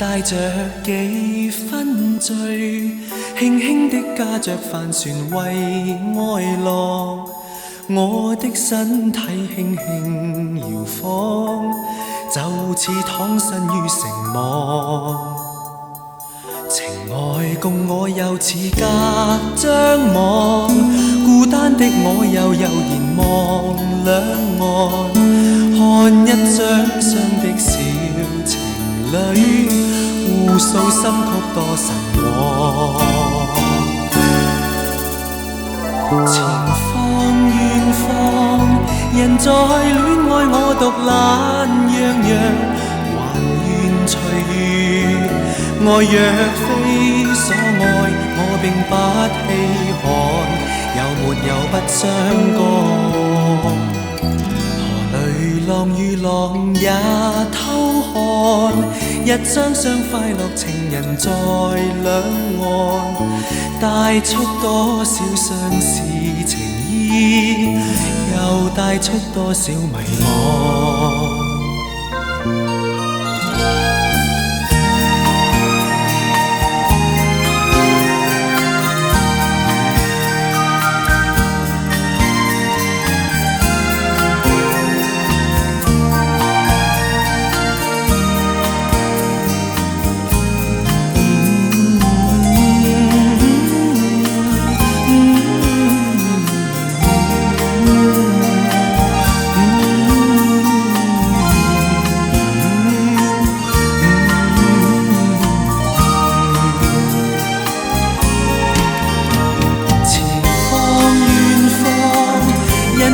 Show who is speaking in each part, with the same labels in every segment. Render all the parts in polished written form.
Speaker 1: 帶着幾分醉，輕輕的駕着帆船為愛浪，我的身體輕輕搖晃，就似躺身於城網。情愛共我又似隔張網，孤單的我又悠然望兩岸，看一張雙的小情侶，互訴心曲多神往。前方遠方，人在戀愛我獨懶洋洋，還願隨緣。愛若非所愛，我並不稀罕，有沒有不相干。河裏浪與浪也偷看，一雙雙快樂情人在兩岸，帶出多少相思情意，又帶出多少迷惘。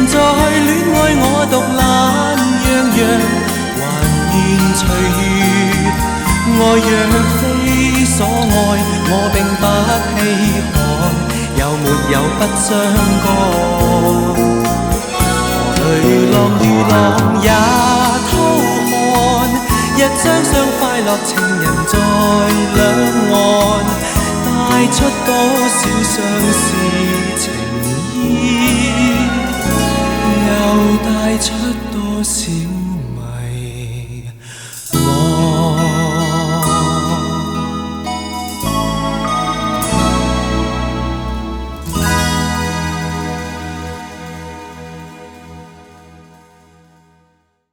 Speaker 1: 在戀愛我獨懶洋洋，還願隨緣。愛若非所愛，我並不稀罕，有沒有不相干。河裏浪與浪也偷看，一雙雙快樂情人在兩岸，帶出多少相思情意，又帶出多少